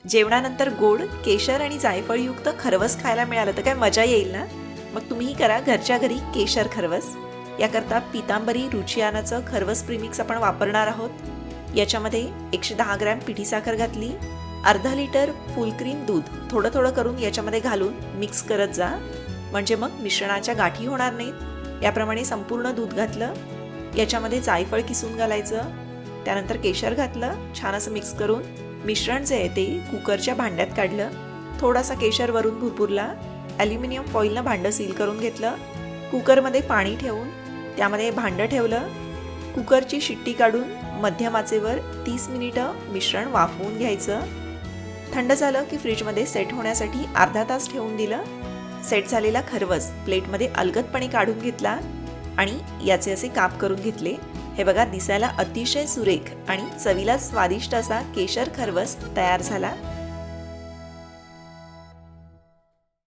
जेवणानंतर गोड केशर आणि जायफळयुक्त खरवस खायला मिळालं तर काय मजा येईल ना. मग तुम्हीही करा घरच्या घरी केशर खरवस. याकरता पितांबरी रुचियानाचं खरवस प्रीमिक्स आपण वापरणार आहोत. याच्यामध्ये 110 ग्रॅम पिठी साखर घातली, अर्धा लिटर फुल क्रीम दूध थोडं थोडं करून याच्यामध्ये घालून मिक्स करत जा, म्हणजे मग मिश्रणाच्या गाठी होणार नाहीत. याप्रमाणे संपूर्ण दूध घातलं, याच्यामध्ये जायफळ किसून घालायचं, त्यानंतर केशर घातलं, छान असं मिक्स करून मिश्रण जे आहे ते कुकरच्या भांड्यात काढलं. थोडासा केशर वरून भुरभुरला, ॲल्युमिनियम फॉईलनं भांडं सील करून घेतलं. कुकरमध्ये पाणी ठेवून त्यामध्ये भांडं ठेवलं. कुकरची शिट्टी काढून मध्यम आचेवर 30 मिनिटं मिश्रण वाफवून घ्यायचं. थंड झालं की फ्रीजमध्ये सेट होण्यासाठी अर्धा तास ठेवून दिलं. सेट झालेला खरवस प्लेटमध्ये अलगदपणे काढून घेतला आणि याचे असे काप करून घेतले. हे बघा, दिसायला अतिशय सुरेख आणि चवीला स्वादिष्ट असा केशर खरवस तयार झाला.